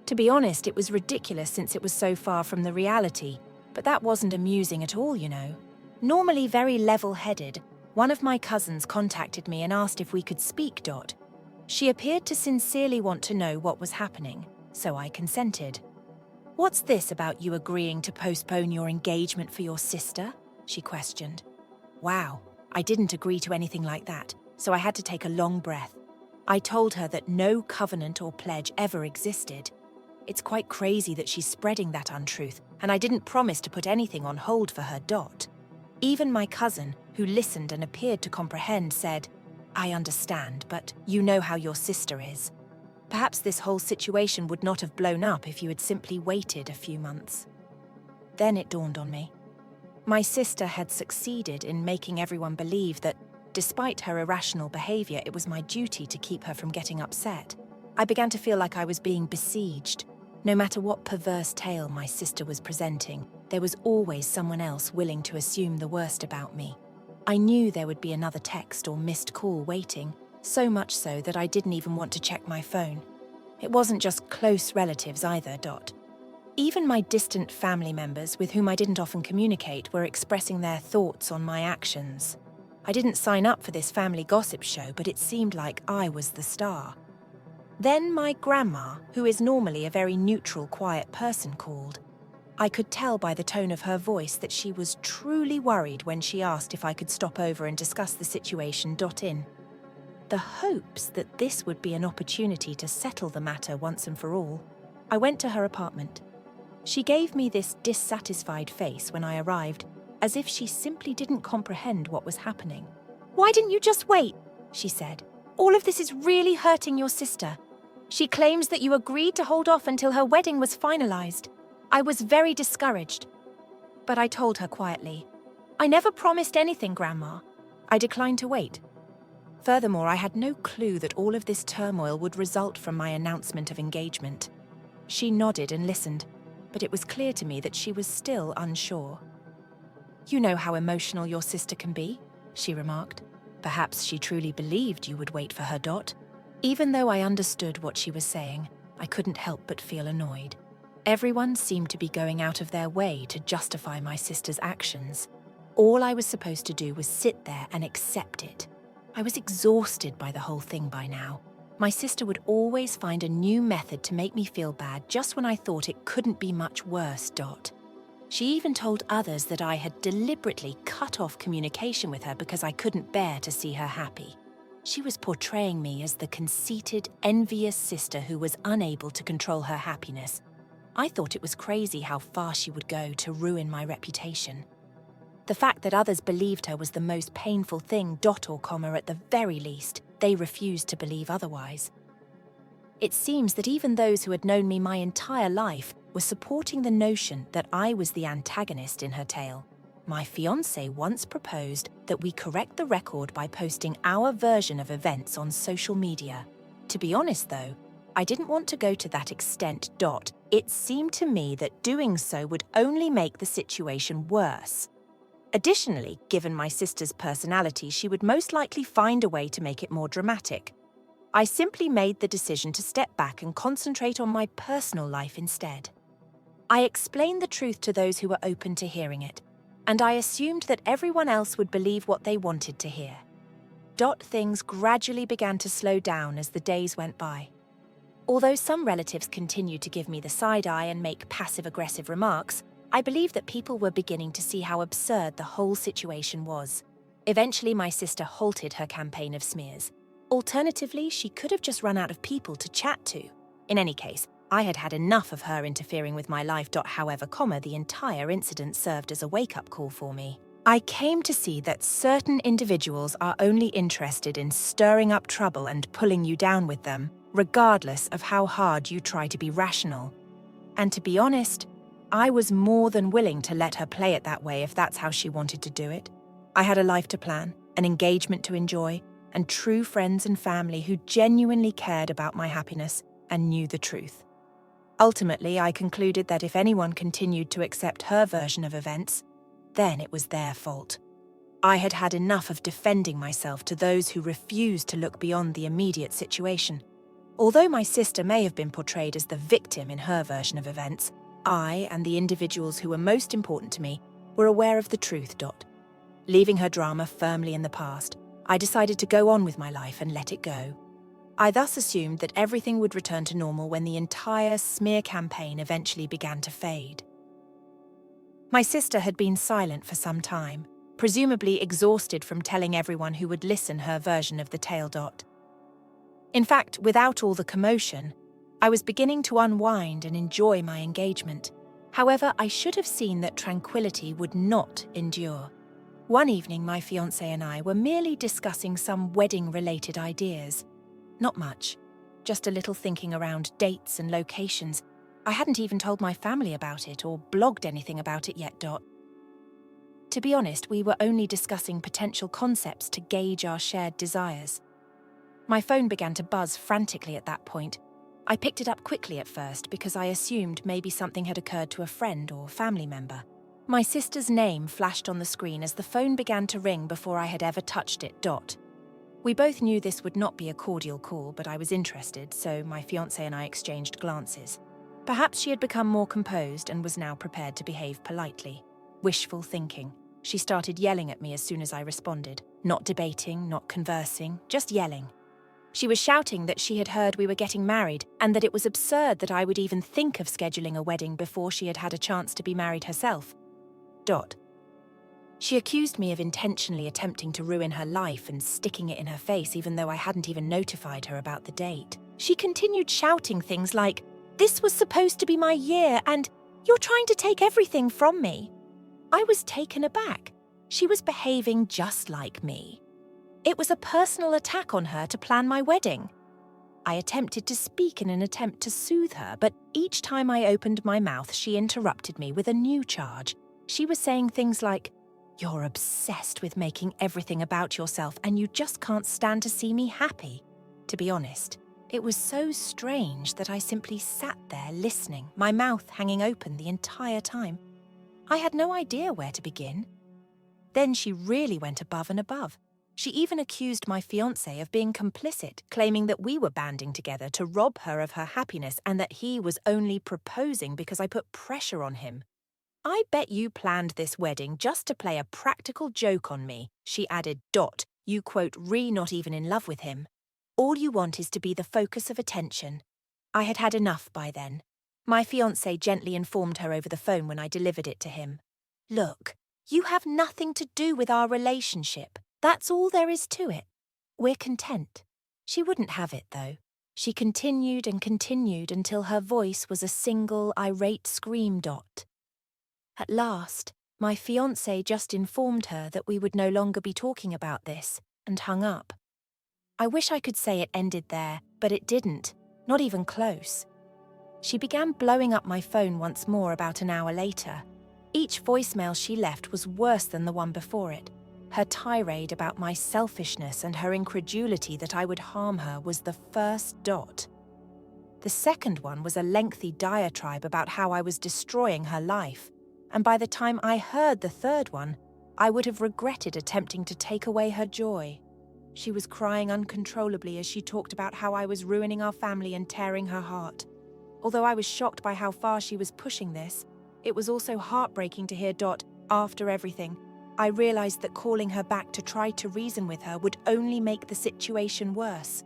Speaker 1: To be honest, it was ridiculous since it was so far from the reality, but that wasn't amusing at all, you know. Normally very level-headed, one of my cousins contacted me and asked if we could speak. She appeared to sincerely want to know what was happening, so I consented. "What's this about you agreeing to postpone your engagement for your sister?" she questioned. Wow, I didn't agree to anything like that, so I had to take a long breath. I told her that no covenant or pledge ever existed. It's quite crazy that she's spreading that untruth, and I didn't promise to put anything on hold for her. Even my cousin, who listened and appeared to comprehend, said, "I understand, but you know how your sister is. Perhaps this whole situation would not have blown up if you had simply waited a few months." Then it dawned on me. My sister had succeeded in making everyone believe that, despite her irrational behavior, it was my duty to keep her from getting upset. I began to feel like I was being besieged. No matter what perverse tale my sister was presenting, there was always someone else willing to assume the worst about me. I knew there would be another text or missed call waiting, so much so that I didn't even want to check my phone. It wasn't just close relatives either. Even my distant family members, with whom I didn't often communicate, were expressing their thoughts on my actions. I didn't sign up for this family gossip show, but it seemed like I was the star. Then my grandma, who is normally a very neutral, quiet person, called. I could tell by the tone of her voice that she was truly worried when she asked if I could stop over and discuss the situation. the hopes that this would be an opportunity to settle the matter once and for all, I went to her apartment. She gave me this dissatisfied face when I arrived, as if she simply didn't comprehend what was happening. "Why didn't you just wait?" she said. "All of this is really hurting your sister. She claims that you agreed to hold off until her wedding was finalized. I was very discouraged." But I told her quietly, "I never promised anything, Grandma." I declined to wait. Furthermore, I had no clue that all of this turmoil would result from my announcement of engagement. She nodded and listened, but it was clear to me that she was still unsure. "You know how emotional your sister can be," she remarked. Perhaps she truly believed you would wait for her. Even though I understood what she was saying, I couldn't help but feel annoyed. Everyone seemed to be going out of their way to justify my sister's actions. All I was supposed to do was sit there and accept it. I was exhausted by the whole thing by now. My sister would always find a new method to make me feel bad just when I thought it couldn't be much worse. She even told others that I had deliberately cut off communication with her because I couldn't bear to see her happy. She was portraying me as the conceited, envious sister who was unable to control her happiness. I thought it was crazy how far she would go to ruin my reputation. The fact that others believed her was the most painful thing, at the very least. They refused to believe otherwise. It seems that even those who had known me my entire life were supporting the notion that I was the antagonist in her tale. My fiancé once proposed that we correct the record by posting our version of events on social media. To be honest though, I didn't want to go to that extent. It seemed to me that doing so would only make the situation worse. Additionally, given my sister's personality, she would most likely find a way to make it more dramatic. I simply made the decision to step back and concentrate on my personal life instead. I explained the truth to those who were open to hearing it, and I assumed that everyone else would believe what they wanted to hear. Things gradually began to slow down as the days went by. Although some relatives continued to give me the side eye and make passive-aggressive remarks, I believe that people were beginning to see how absurd the whole situation was. Eventually, my sister halted her campaign of smears. Alternatively, she could have just run out of people to chat to. In any case, I had had enough of her interfering with my life. However, the entire incident served as a wake-up call for me. I came to see that certain individuals are only interested in stirring up trouble and pulling you down with them, regardless of how hard you try to be rational. And to be honest, I was more than willing to let her play it that way if that's how she wanted to do it. I had a life to plan, an engagement to enjoy, and true friends and family who genuinely cared about my happiness and knew the truth. Ultimately, I concluded that if anyone continued to accept her version of events, then it was their fault. I had had enough of defending myself to those who refused to look beyond the immediate situation. Although my sister may have been portrayed as the victim in her version of events, I and the individuals who were most important to me were aware of the truth. Leaving her drama firmly in the past, I decided to go on with my life and let it go. I thus assumed that everything would return to normal when the entire smear campaign eventually began to fade. My sister had been silent for some time, presumably exhausted from telling everyone who would listen her version of the tale. In fact, without all the commotion, I was beginning to unwind and enjoy my engagement. However, I should have seen that tranquility would not endure. One evening, my fiancé and I were merely discussing some wedding-related ideas. Not much, just a little thinking around dates and locations. I hadn't even told my family about it or blogged anything about it yet. To be honest, we were only discussing potential concepts to gauge our shared desires. My phone began to buzz frantically at that point. I picked it up quickly at first because I assumed maybe something had occurred to a friend or family member. My sister's name flashed on the screen as the phone began to ring before I had ever touched it. We both knew this would not be a cordial call, but I was interested, so my fiancé and I exchanged glances. Perhaps she had become more composed and was now prepared to behave politely. Wishful thinking. She started yelling at me as soon as I responded. Not debating, not conversing, just yelling. She was shouting that she had heard we were getting married and that it was absurd that I would even think of scheduling a wedding before she had had a chance to be married herself. She accused me of intentionally attempting to ruin her life and sticking it in her face even though I hadn't even notified her about the date. She continued shouting things like, "This was supposed to be my year and you're trying to take everything from me." I was taken aback. She was behaving just like me. It was a personal attack on her to plan my wedding. I attempted to speak in an attempt to soothe her, but each time I opened my mouth, she interrupted me with a new charge. She was saying things like, "You're obsessed with making everything about yourself and you just can't stand to see me happy." To be honest, it was so strange that I simply sat there listening, my mouth hanging open the entire time. I had no idea where to begin. Then she really went above and above. She even accused my fiancé of being complicit, claiming that we were banding together to rob her of her happiness and that he was only proposing because I put pressure on him. "I bet you planned this wedding just to play a practical joke on me," she added. "You quote, not even in love with him. All you want is to be the focus of attention." I had had enough by then. My fiancé gently informed her over the phone when I delivered it to him. "Look, you have nothing to do with our relationship. That's all there is to it. We're content." She wouldn't have it, though. She continued and continued until her voice was a single irate scream. At last, my fiancé just informed her that we would no longer be talking about this and hung up. I wish I could say it ended there, but it didn't, not even close. She began blowing up my phone once more about an hour later. Each voicemail she left was worse than the one before it. Her tirade about my selfishness and her incredulity that I would harm her was the first dot. The second one was a lengthy diatribe about how I was destroying her life, and by the time I heard the third one, I would have regretted attempting to take away her joy. She was crying uncontrollably as she talked about how I was ruining our family and tearing her heart. Although I was shocked by how far she was pushing this, it was also heartbreaking to hear. After everything, I realized that calling her back to try to reason with her would only make the situation worse.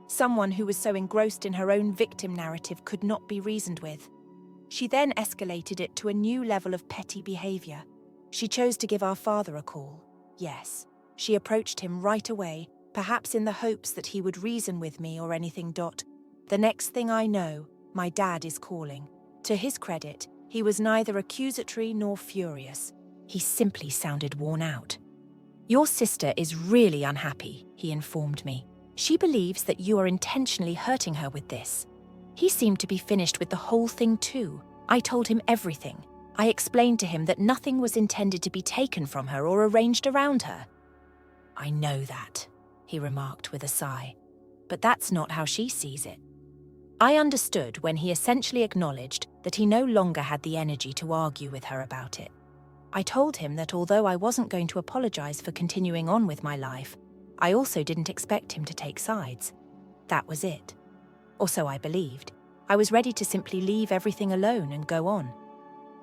Speaker 1: Someone who was so engrossed in her own victim narrative could not be reasoned with. She then escalated it to a new level of petty behavior. She chose to give our father a call. Yes, she approached him right away, perhaps in the hopes that he would reason with me or anything. The next thing I know, my dad is calling. To his credit, he was neither accusatory nor furious. He simply sounded worn out. "Your sister is really unhappy," he informed me. "She believes that you are intentionally hurting her with this." He seemed to be finished with the whole thing too. I told him everything. I explained to him that nothing was intended to be taken from her or arranged around her. "I know that," he remarked with a sigh. "But that's not how she sees it." I understood when he essentially acknowledged that he no longer had the energy to argue with her about it. I told him that although I wasn't going to apologize for continuing on with my life, I also didn't expect him to take sides. That was it. Or so I believed. I was ready to simply leave everything alone and go on.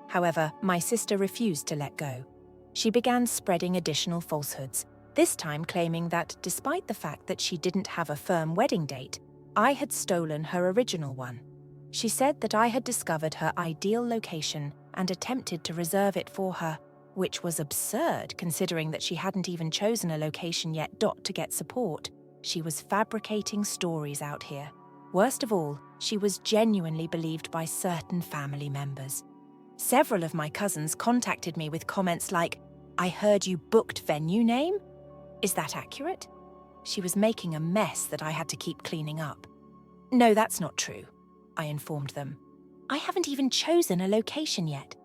Speaker 1: However, my sister refused to let go. She began spreading additional falsehoods, this time claiming that despite the fact that she didn't have a firm wedding date, I had stolen her original one. She said that I had discovered her ideal location and attempted to reserve it for her, which was absurd considering that she hadn't even chosen a location yet. To get support, she was fabricating stories out here. Worst of all, she was genuinely believed by certain family members. Several of my cousins contacted me with comments like, "I heard you booked venue name? Is that accurate?" She was making a mess that I had to keep cleaning up. "No, that's not true," I informed them. "I haven't even chosen a location yet."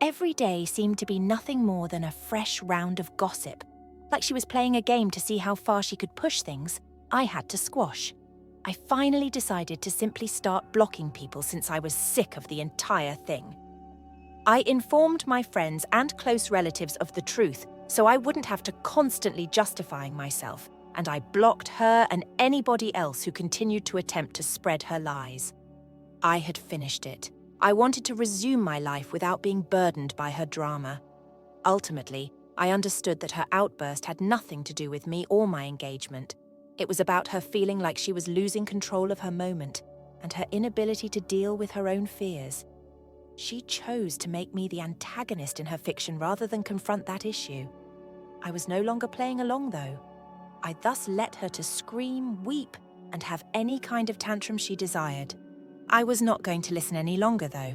Speaker 1: Every day seemed to be nothing more than a fresh round of gossip. Like she was playing a game to see how far she could push things, I had to squash. I finally decided to simply start blocking people since I was sick of the entire thing. I informed my friends and close relatives of the truth so I wouldn't have to constantly justifying myself, and I blocked her and anybody else who continued to attempt to spread her lies. I had finished it. I wanted to resume my life without being burdened by her drama. Ultimately, I understood that her outburst had nothing to do with me or my engagement. It was about her feeling like she was losing control of her moment and her inability to deal with her own fears. She chose to make me the antagonist in her fiction rather than confront that issue. I was no longer playing along, though. I thus let her to scream, weep, and have any kind of tantrum she desired. I was not going to listen any longer, though.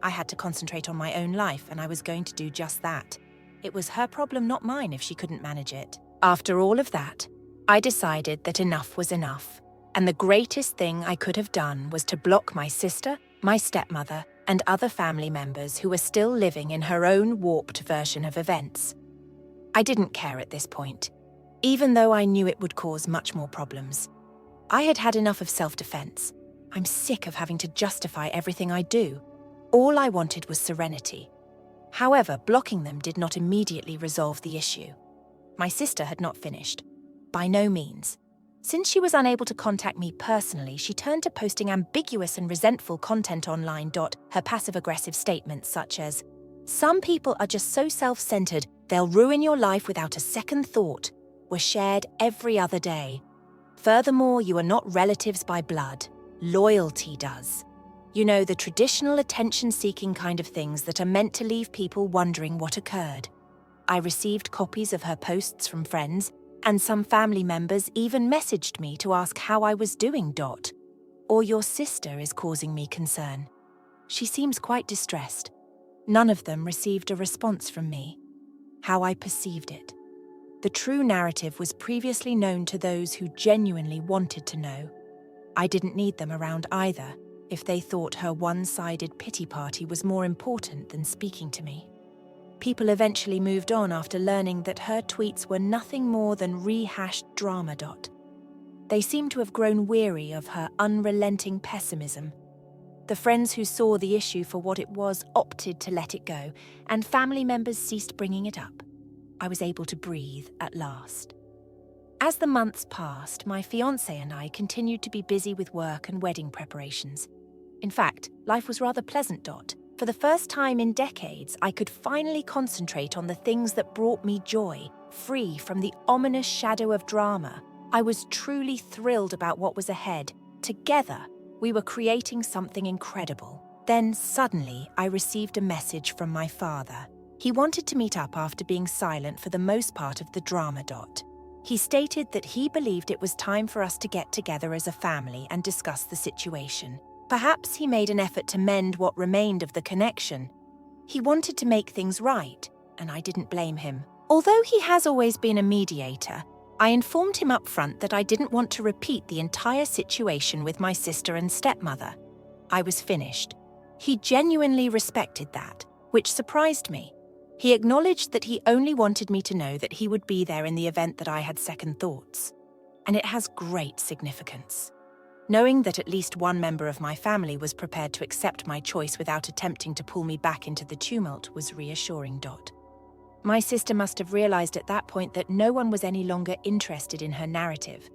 Speaker 1: I had to concentrate on my own life, and I was going to do just that. It was her problem, not mine, if she couldn't manage it. After all of that, I decided that enough was enough, and the greatest thing I could have done was to block my sister, my stepmother, and other family members who were still living in her own warped version of events. I didn't care at this point, even though I knew it would cause much more problems. I had had enough of self-defense. I'm sick of having to justify everything I do. All I wanted was serenity. However, blocking them did not immediately resolve the issue. My sister had not finished. By no means. Since she was unable to contact me personally, she turned to posting ambiguous and resentful content online. Her passive-aggressive statements such as, "Some people are just so self-centered, they'll ruin your life without a second thought," were shared every other day. Furthermore, you are not relatives by blood. Loyalty does. You know, the traditional attention-seeking kind of things that are meant to leave people wondering what occurred. I received copies of her posts from friends, and some family members even messaged me to ask how I was doing. Or your sister is causing me concern. She seems quite distressed. None of them received a response from me. How I perceived it. The true narrative was previously known to those who genuinely wanted to know. I didn't need them around either, if they thought her one-sided pity party was more important than speaking to me. People eventually moved on after learning that her tweets were nothing more than rehashed drama. They seemed to have grown weary of her unrelenting pessimism. The friends who saw the issue for what it was opted to let it go, and family members ceased bringing it up. I was able to breathe at last. As the months passed, my fiancé and I continued to be busy with work and wedding preparations. In fact, life was rather pleasant. For the first time in decades, I could finally concentrate on the things that brought me joy, free from the ominous shadow of drama. I was truly thrilled about what was ahead. Together, we were creating something incredible. Then, suddenly, I received a message from my father. He wanted to meet up after being silent for the most part of the drama. He stated that he believed it was time for us to get together as a family and discuss the situation. Perhaps he made an effort to mend what remained of the connection. He wanted to make things right, and I didn't blame him. Although he has always been a mediator, I informed him up front that I didn't want to repeat the entire situation with my sister and stepmother. I was finished. He genuinely respected that, which surprised me. He acknowledged that he only wanted me to know that he would be there in the event that I had second thoughts. And it has great significance. Knowing that at least one member of my family was prepared to accept my choice without attempting to pull me back into the tumult was reassuring. My sister must have realized at that point that no one was any longer interested in her narrative.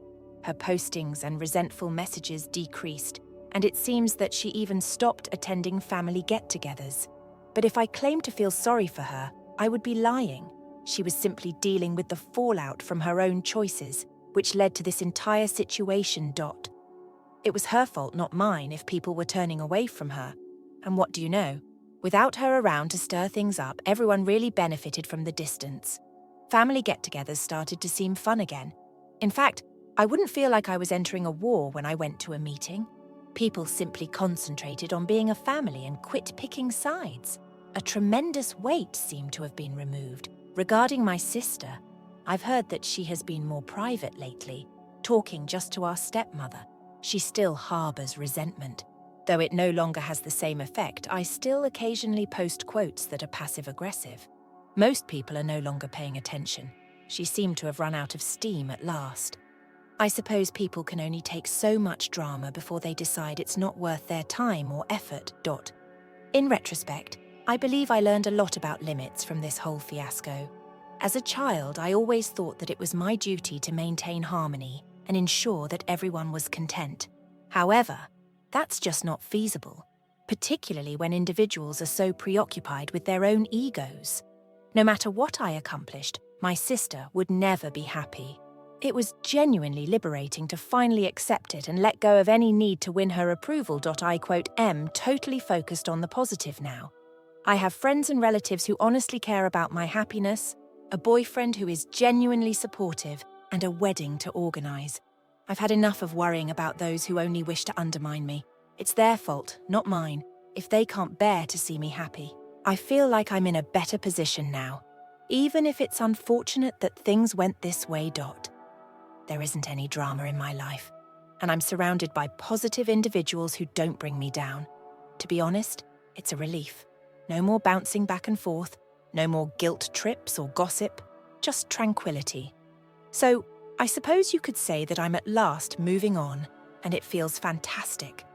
Speaker 1: Her postings and resentful messages decreased, and it seems that she even stopped attending family get-togethers. But if I claimed to feel sorry for her, I would be lying. She was simply dealing with the fallout from her own choices, which led to this entire situation. It was her fault, not mine, if people were turning away from her. And what do you know? Without her around to stir things up, everyone really benefited from the distance. Family get-togethers started to seem fun again. In fact, I wouldn't feel like I was entering a war when I went to a meeting. People simply concentrated on being a family and quit picking sides. A tremendous weight seemed to have been removed. Regarding my sister, I've heard that she has been more private lately, talking just to our stepmother. She still harbors resentment. Though it no longer has the same effect, I still occasionally post quotes that are passive-aggressive. Most people are no longer paying attention. She seemed to have run out of steam at last. I suppose people can only take so much drama before they decide it's not worth their time or effort. In retrospect, I believe I learned a lot about limits from this whole fiasco. As a child, I always thought that it was my duty to maintain harmony and ensure that everyone was content. However, that's just not feasible, particularly when individuals are so preoccupied with their own egos. No matter what I accomplished, my sister would never be happy. It was genuinely liberating to finally accept it and let go of any need to win her approval. I am totally focused on the positive now. I have friends and relatives who honestly care about my happiness. a boyfriend who is genuinely supportive, and a wedding to organise. I've had enough of worrying about those who only wish to undermine me. It's their fault, not mine, if they can't bear to see me happy. I feel like I'm in a better position now, even if it's unfortunate that things went this way. There isn't any drama in my life, and I'm surrounded by positive individuals who don't bring me down. To be honest, it's a relief. No more bouncing back and forth, no more guilt trips or gossip, just tranquility. So, I suppose you could say that I'm at last moving on, and it feels fantastic.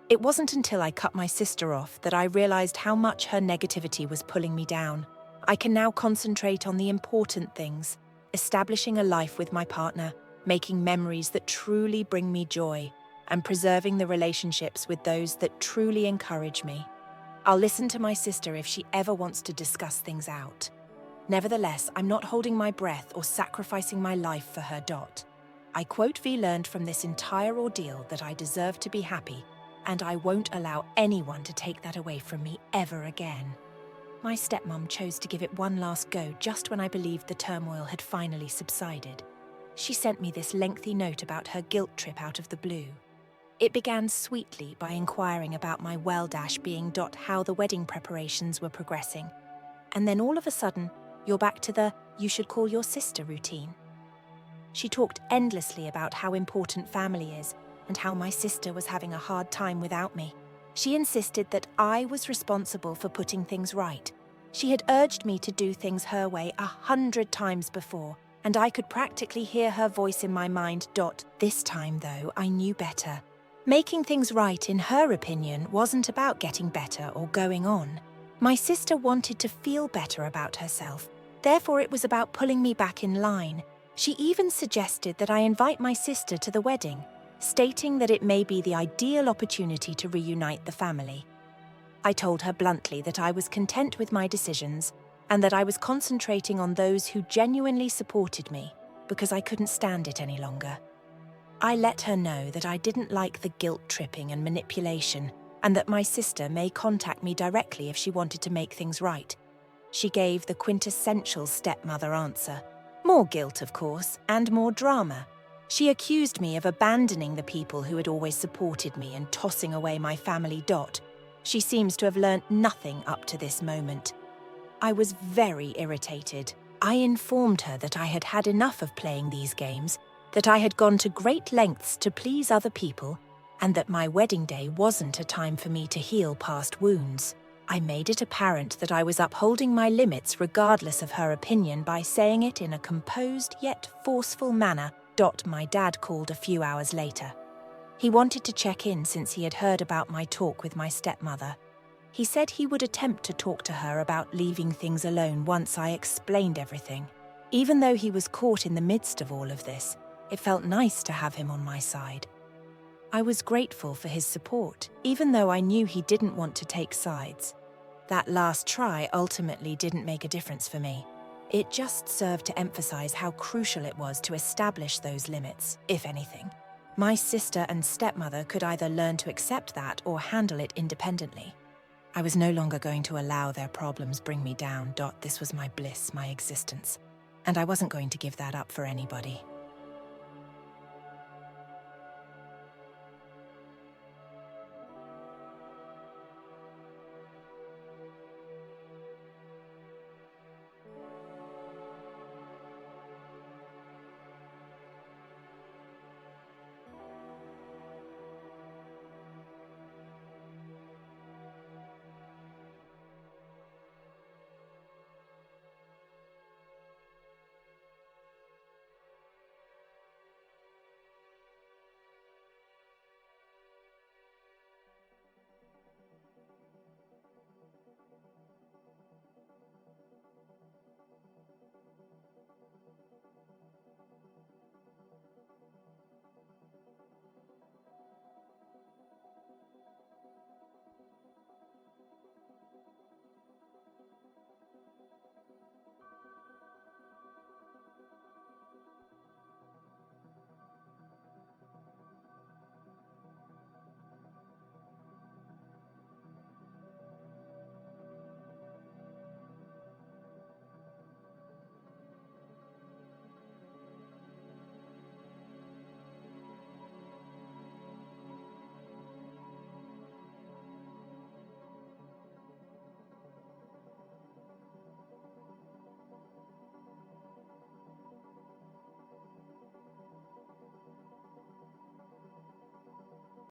Speaker 1: It wasn't until I cut my sister off that I realised how much her negativity was pulling me down. I can now concentrate on the important things, establishing a life with my partner, making memories that truly bring me joy, and preserving the relationships with those that truly encourage me. I'll listen to my sister if she ever wants to discuss things out. Nevertheless, I'm not holding my breath or sacrificing my life for her. I learned from this entire ordeal that I deserve to be happy, and I won't allow anyone to take that away from me ever again. My stepmom chose to give it one last go just when I believed the turmoil had finally subsided. She sent me this lengthy note about her guilt trip out of the blue. It began sweetly by inquiring about my well-being, how the wedding preparations were progressing. And then all of a sudden, you're back to the "you should call your sister" routine. She talked endlessly about how important family is and how my sister was having a hard time without me. She insisted that I was responsible for putting things right. She had urged me to do things her way 100 times before, and I could practically hear her voice in my mind. This time, though, I knew better. Making things right, in her opinion, wasn't about getting better or going on. My sister wanted to feel better about herself. Therefore, it was about pulling me back in line. She even suggested that I invite my sister to the wedding, stating that it may be the ideal opportunity to reunite the family. I told her bluntly that I was content with my decisions and that I was concentrating on those who genuinely supported me because I couldn't stand it any longer. I let her know that I didn't like the guilt tripping and manipulation, and that my sister may contact me directly if she wanted to make things right. She gave the quintessential stepmother answer. More guilt, of course, and more drama. She accused me of abandoning the people who had always supported me and tossing away my family. She seems to have learnt nothing up to this moment. I was very irritated. I informed her that I had had enough of playing these games, that I had gone to great lengths to please other people, and that my wedding day wasn't a time for me to heal past wounds. I made it apparent that I was upholding my limits regardless of her opinion by saying it in a composed yet forceful manner. My dad called a few hours later. He wanted to check in since he had heard about my talk with my stepmother. He said he would attempt to talk to her about leaving things alone once I explained everything. Even though he was caught in the midst of all of this, it felt nice to have him on my side. I was grateful for his support, even though I knew he didn't want to take sides. That last try ultimately didn't make a difference for me. It just served to emphasize how crucial it was to establish those limits, if anything. My sister and stepmother could either learn to accept that or handle it independently. I was no longer going to allow their problems bring me down. This was my bliss, my existence. And I wasn't going to give that up for anybody.